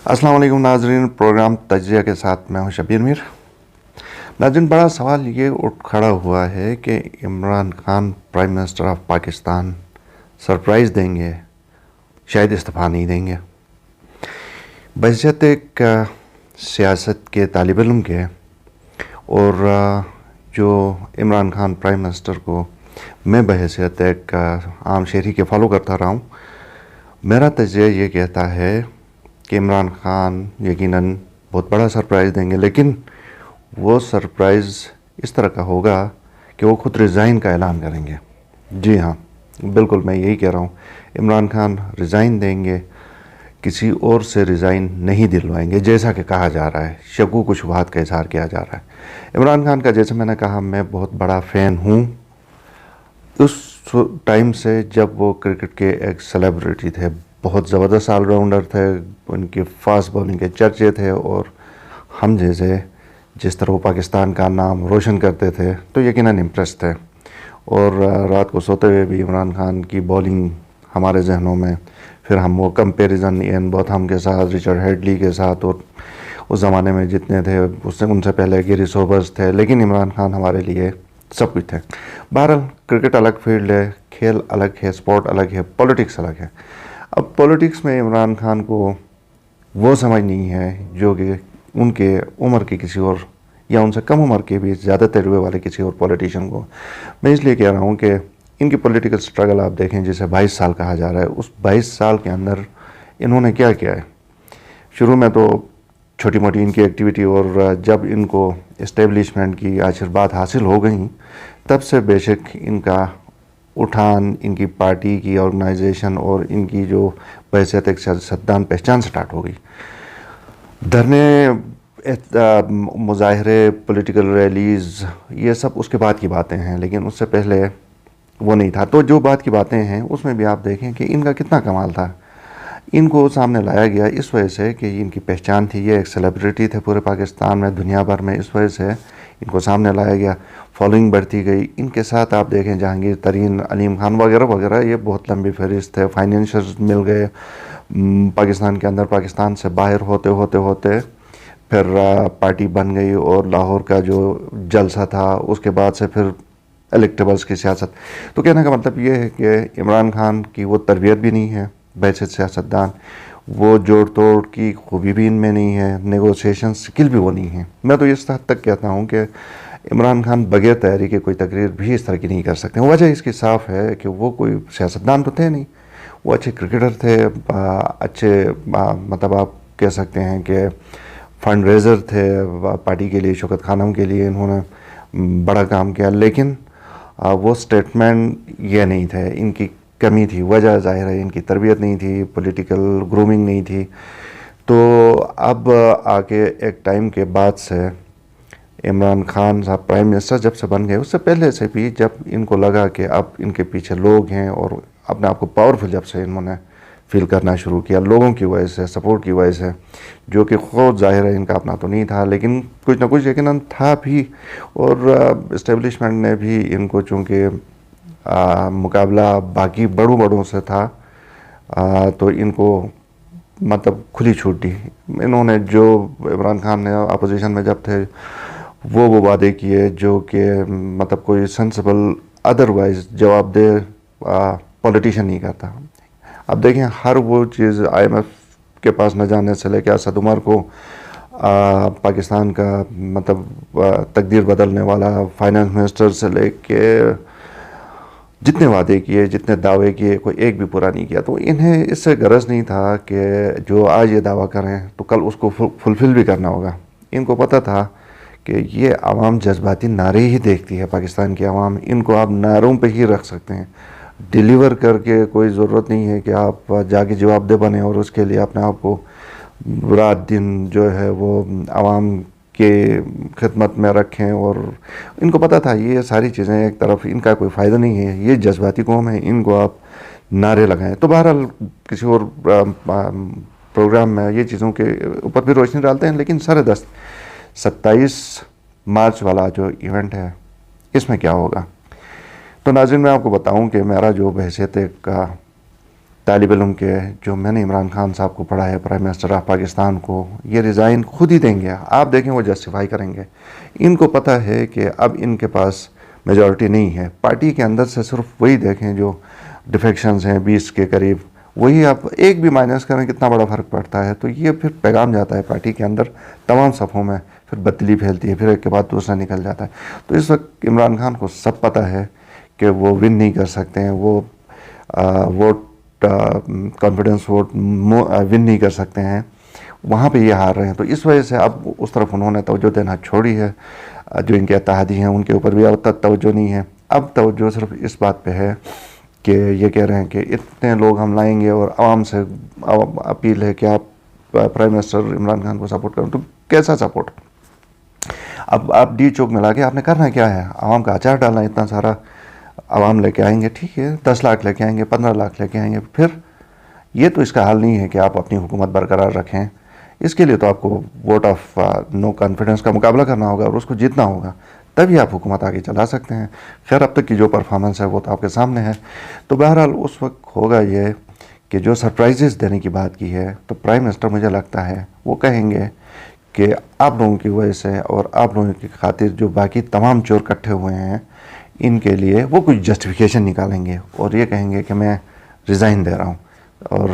السلام علیکم ناظرین، پروگرام تجزیہ کے ساتھ میں ہوں شبیر میر۔ ناظرین، بڑا سوال یہ اٹھ کھڑا ہوا ہے کہ Imran Khan prime minister of Pakistan surprise دیں گے، شاید استعفیٰ نہیں دیں گے۔ بحیثیت ایک سیاست کے طالب علم کے اور جو عمران خان پرائم منسٹر کو میں بحیثیت ایک عام شہری کے فالو کرتا رہا ہوں، میرا تجزیہ یہ کہتا ہے کہ عمران خان یقیناً بہت بڑا سرپرائز دیں گے، لیکن وہ سرپرائز اس طرح کا ہوگا کہ وہ خود ریزائن کا اعلان کریں گے۔ جی ہاں، بالکل میں یہی کہہ رہا ہوں، عمران خان ریزائن دیں گے، کسی اور سے ریزائن نہیں دلوائیں گے، جیسا کہ کہا جا رہا ہے، شکوک و شبہات کا اظہار کیا جا رہا ہے۔ عمران خان کا جیسے میں نے کہا، میں بہت بڑا فین ہوں اس ٹائم سے جب وہ کرکٹ کے ایک سیلیبریٹی تھے، بہت زبردست آل راؤنڈر تھے، ان کی فاسٹ بولنگ کے چرچے تھے، اور ہم جیسے جس طرح وہ پاکستان کا نام روشن کرتے تھے تو یقیناً امپریس تھے، اور رات کو سوتے ہوئے بھی عمران خان کی بولنگ ہمارے ذہنوں میں، پھر ہم وہ کمپیریزن ایئن بوتھم کے ساتھ، رچرڈ ہیڈلی کے ساتھ، اور اس زمانے میں جتنے تھے ان سے پہلے گیری سوبرز تھے، لیکن عمران خان ہمارے لیے سب کچھ تھے۔ بہرحال کرکٹ الگ فیلڈ ہے، کھیل الگ ہے، سپورٹ الگ ہے، پولیٹکس الگ ہے۔ اب پولیٹکس میں عمران خان کو وہ سمجھ نہیں ہے جو کہ ان کے عمر کے کسی اور یا ان سے کم عمر کے بھی زیادہ تجربے والے کسی اور پولیٹیشین کو۔ میں اس لیے کہہ رہا ہوں کہ ان کی پولیٹیکل سٹرگل آپ دیکھیں، جسے 22 سال کہا جا رہا ہے، اس 22 سال کے اندر انہوں نے کیا کیا ہے۔ شروع میں تو چھوٹی موٹی ان کی ایکٹیویٹی، اور جب ان کو اسٹیبلشمنٹ کی آشرواد حاصل ہو گئیں تب سے بے شک ان کا اٹھان، ان کی پارٹی کی آرگنائزیشن اور ان کی جو بحیثیت ایک سیاستدان پہچان سٹارٹ ہو گئی۔ دھرنے، مظاہرے، پولیٹیکل ریلیز، یہ سب اس کے بعد کی باتیں ہیں، لیکن اس سے پہلے وہ نہیں تھا۔ تو جو بات کی باتیں ہیں اس میں بھی آپ دیکھیں کہ ان کا کتنا کمال تھا۔ ان کو سامنے لایا گیا اس وجہ سے کہ ان کی پہچان تھی، یہ ایک سیلیبریٹی تھے پورے پاکستان میں، دنیا بھر میں، اس وجہ سے ان کو سامنے لایا گیا، فالوئنگ بڑھتی گئی۔ ان کے ساتھ آپ دیکھیں جہانگیر ترین، علیم خان وغیرہ وغیرہ، یہ بہت لمبی فہرست ہے، فائنینشرز مل گئے پاکستان کے اندر، پاکستان سے باہر ہوتے ہوتے ہوتے پھر پارٹی بن گئی، اور لاہور کا جو جلسہ تھا اس کے بعد سے پھر الیکٹیبلز کی سیاست۔ تو کہنے کا مطلب یہ ہے کہ عمران خان کی وہ تربیت بھی نہیں ہے بحیثیت سیاستدان، وہ جوڑ توڑ کی خوبی بھی ان میں نہیں ہے، نیگوسیشن سکل بھی وہ نہیں ہے۔ میں تو اس حد تک کہتا ہوں کہ عمران خان بغیر تیاری کے کوئی تقریر بھی اس طرح کی نہیں کر سکتے۔ وجہ اس کی صاف ہے کہ وہ کوئی سیاستدان تو تھے نہیں، وہ اچھے کرکٹر تھے، اچھے مطلب آپ کہہ سکتے ہیں کہ فنڈ ریزر تھے پارٹی کے لیے، شوکت خانم کے لیے انہوں نے بڑا کام کیا، لیکن وہ سٹیٹمنٹ یہ نہیں تھے، ان کی کمی تھی۔ وجہ ظاہر ہے ان کی تربیت نہیں تھی، پولیٹیکل گرومنگ نہیں تھی۔ تو اب آگے ایک ٹائم کے بعد سے عمران خان صاحب پرائم منسٹر جب سے بن گئے، اس سے پہلے سے بھی جب ان کو لگا کہ اب ان کے پیچھے لوگ ہیں، اور اپنے آپ کو پاورفل جب سے انہوں نے فیل کرنا شروع کیا لوگوں کی وجہ سے، سپورٹ کی وجہ سے، جو کہ خود ظاہر ہے ان کا اپنا تو نہیں تھا، لیکن کچھ نہ کچھ یقیناً تھا بھی، اور اسٹیبلشمنٹ نے بھی ان کو چونکہ مقابلہ باقی بڑوں سے تھا، تو ان کو مطلب کھلی چھوٹ دی۔ انہوں نے جو عمران خان نے اپوزیشن میں جب تھے وہ وعدے کیے جو کہ مطلب کوئی سینسیبل ادروائز جواب دہ پولیٹیشین نہیں کرتا۔ اب دیکھیں، ہر وہ چیز IMF کے پاس نہ جانے سے لے کے اسد عمر کو پاکستان کا مطلب تقدیر بدلنے والا فائنانس منسٹر سے لے کے جتنے وعدے کیے، جتنے دعوے کیے، کوئی ایک بھی پورا نہیں کیا۔ تو انہیں اس سے غرض نہیں تھا کہ جو آج یہ دعویٰ کریں تو کل اس کو فلفل بھی کرنا ہوگا۔ ان کو پتہ تھا کہ یہ عوام جذباتی نعرے ہی دیکھتی ہے، پاکستان کی عوام، ان کو آپ نعروں پہ ہی رکھ سکتے ہیں، ڈیلیور کر کے کوئی ضرورت نہیں ہے کہ آپ جا کے جواب دہ بنیں اور اس کے لیے اپنے آپ کو رات دن جو ہے وہ عوام کے خدمت میں رکھیں۔ اور ان کو پتہ تھا یہ ساری چیزیں ایک طرف ان کا کوئی فائدہ نہیں ہے، یہ جذباتی قوم ہے، ان کو آپ نعرے لگائیں۔ تو بہرحال کسی اور پروگرام میں یہ چیزوں کے اوپر بھی روشنی ڈالتے ہیں، لیکن سر دست 27 مارچ والا جو ایونٹ ہے اس میں کیا ہوگا۔ تو ناظرین، میں آپ کو بتاؤں کہ میرا جو بحیثیت ایک طالب علم کے جو میں نے عمران خان صاحب کو پڑھا ہے پرائم منسٹر آف پاکستان کو، یہ ریزائن خود ہی دیں گے. آپ دیکھیں وہ جسٹیفائی کریں گے. ان کو پتہ ہے کہ اب ان کے پاس میجورٹی نہیں ہے. پارٹی کے اندر سے صرف وہی دیکھیں جو ڈیفیکشنز ہیں 20 کے قریب، وہی آپ ایک بھی مائنس کریں کتنا بڑا فرق پڑتا ہے. تو یہ پھر پیغام جاتا ہے پارٹی کے اندر تمام صفوں میں، پھر بدلی پھیلتی ہے، پھر ایک کے بعد دوسرا نکل جاتا ہے. تو اس وقت عمران خان کو سب پتہ ہے کہ وہ ون نہیں کر سکتے ہیں، وہ ووٹ کانفیڈنس ووٹ ون نہیں کر سکتے ہیں، وہاں پہ یہ ہار رہے ہیں. تو اس وجہ سے اب اس طرف انہوں نے توجہ دینا چھوڑی ہے. جو ان کے اتحادی ہیں ان کے اوپر بھی اب تک توجہ نہیں ہے. اب توجہ صرف اس بات پہ ہے کہ یہ کہہ رہے ہیں کہ اتنے لوگ ہم لائیں گے، اور عوام سے اپیل ہے کہ آپ پرائم منسٹر عمران خان کو سپورٹ کریں. تو کیسا سپورٹ؟ اب آپ ڈی چوک میں لا کے آپ نے کرنا کیا ہے؟ عوام کا اچار ڈالنا. اتنا سارا عوام لے کے آئیں گے، ٹھیک ہے، 10 لاکھ لے کے آئیں گے، 15 لاکھ لے کے آئیں گے، پھر یہ تو اس کا حل نہیں ہے کہ آپ اپنی حکومت برقرار رکھیں. اس کے لیے تو آپ کو ووٹ آف نو کانفیڈنس کا مقابلہ کرنا ہوگا اور اس کو جیتنا ہوگا، تبھی آپ حکومت آگے چلا سکتے ہیں. خیر اب تک کی جو پرفارمنس ہے وہ تو آپ کے سامنے ہے. تو بہرحال اس وقت ہوگا یہ کہ جو سرپرائزز دینے کی بات کی ہے، تو پرائم منسٹر مجھے لگتا ہے وہ کہیں گے کہ آپ لوگوں کی وجہ سے اور آپ لوگوں کی خاطر جو باقی تمام چور کٹھے ہوئے ہیں ان کے لیے وہ کچھ جسٹیفیکیشن نکالیں گے اور یہ کہیں گے کہ میں ریزائن دے رہا ہوں، اور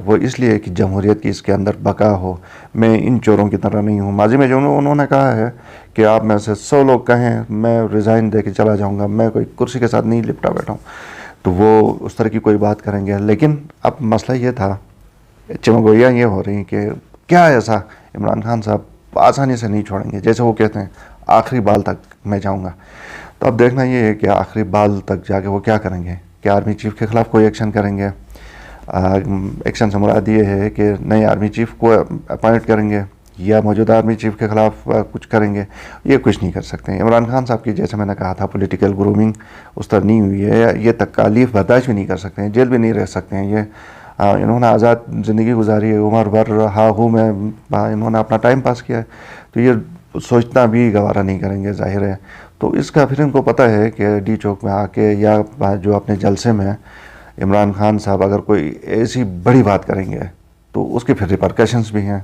وہ اس لیے کہ جمہوریت کی اس کے اندر بقا ہو. میں ان چوروں کی طرح نہیں ہوں. ماضی میں جو انہوں نے کہا ہے کہ آپ میں سے 100 لوگ کہیں میں ریزائن دے کے چلا جاؤں گا، میں کوئی کرسی کے ساتھ نہیں لپٹا بیٹھا ہوں، تو وہ اس طرح کی کوئی بات کریں گے. لیکن اب مسئلہ یہ تھا، چمگوئیاں یہ ہو رہی ہیں کہ کیا ایسا عمران خان صاحب آسانی سے نہیں چھوڑیں گے، جیسے وہ کہتے ہیں آخری بال تک میں جاؤں گا. تو اب دیکھنا یہ ہے کہ آخری بال تک جا کے وہ کیا کریں گے. کہ آرمی چیف کے خلاف کوئی ایکشن کریں گے؟ ایکشن سے مراد یہ ہے کہ نئے آرمی چیف کو اپوائنٹ کریں گے یا موجودہ آرمی چیف کے خلاف کچھ کریں گے. یہ کچھ نہیں کر سکتے ہیں. عمران خان صاحب کی جیسے میں نے کہا تھا پولیٹیکل گرومنگ اس طرح نہیں ہوئی ہے. یہ تکالیف برداشت بھی نہیں کر سکتے ہیں، جیل بھی نہیں رہ سکتے ہیں. یہ انہوں نے آزاد زندگی گزاری ہے، عمر بھر ہا ہو میں انہوں نے اپنا ٹائم پاس کیا ہے، تو یہ سوچنا بھی گوارا نہیں کریں گے، ظاہر ہے. تو اس کا پھر ان کو پتہ ہے کہ ڈی چوک میں آ کے یا جو اپنے جلسے میں عمران خان صاحب اگر کوئی ایسی بڑی بات کریں گے تو اس کے پھر ریپرکشنز بھی ہیں.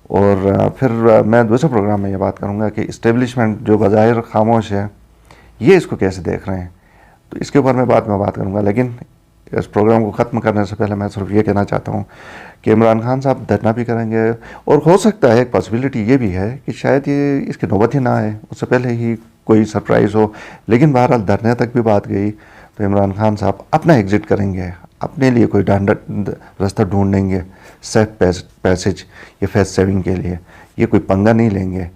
اور پھر میں دوسرے پروگرام میں یہ بات کروں گا کہ اسٹیبلشمنٹ جو بظاہر خاموش ہے یہ اس کو کیسے دیکھ رہے ہیں. تو اس کے اوپر میں بات کروں گا. لیکن اس پروگرام کو ختم کرنے سے پہلے میں صرف یہ کہنا چاہتا ہوں کہ عمران خان صاحب دھرنا بھی کریں گے، اور ہو سکتا ہے ایک پاسبلٹی یہ بھی ہے کہ شاید یہ اس کی نوبت ہی نہ آئے، اس سے پہلے ہی کوئی سرپرائز ہو. لیکن بہرحال دھرنے تک بھی بات گئی تو عمران خان صاحب اپنا ایگزٹ کریں گے، اپنے لیے کوئی راستہ ڈھونڈیں گے، سیف پیسج یہ فیس سیونگ کے لیے. یہ کوئی پنگا نہیں لیں گے.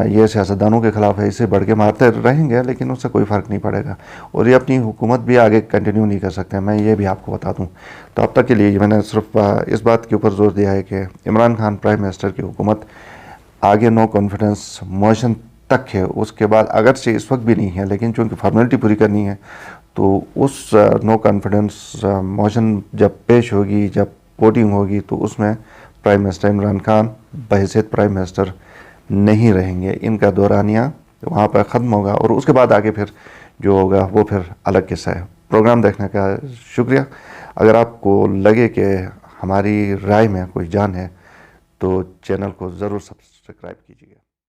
یہ سیاستدانوں کے خلاف ہے، اسے بڑھ کے مارتے رہیں گے لیکن اس سے کوئی فرق نہیں پڑے گا، اور یہ اپنی حکومت بھی آگے کنٹینیو نہیں کر سکتے. میں یہ بھی آپ کو بتا دوں. تو اب تک کے لیے میں نے صرف اس بات کے اوپر زور دیا ہے کہ عمران خان پرائم منسٹر کی حکومت آگے نو کانفیڈنس موشن تک ہے. اس کے بعد اگرچہ اس وقت بھی نہیں ہے، لیکن چونکہ فارمیلٹی پوری کرنی ہے تو اس نو کانفیڈنس موشن جب پیش ہوگی، جب ووٹنگ ہوگی، تو اس میں پرائم منسٹر عمران خان بحیثیت پرائم منسٹر نہیں رہیں گے. ان کا دورانیہ وہاں پر ختم ہوگا، اور اس کے بعد آگے پھر جو ہوگا وہ پھر الگ قصہ ہے. پروگرام دیکھنے کا شکریہ. اگر آپ کو لگے کہ ہماری رائے میں کوئی جان ہے تو چینل کو ضرور سبسکرائب کیجیے.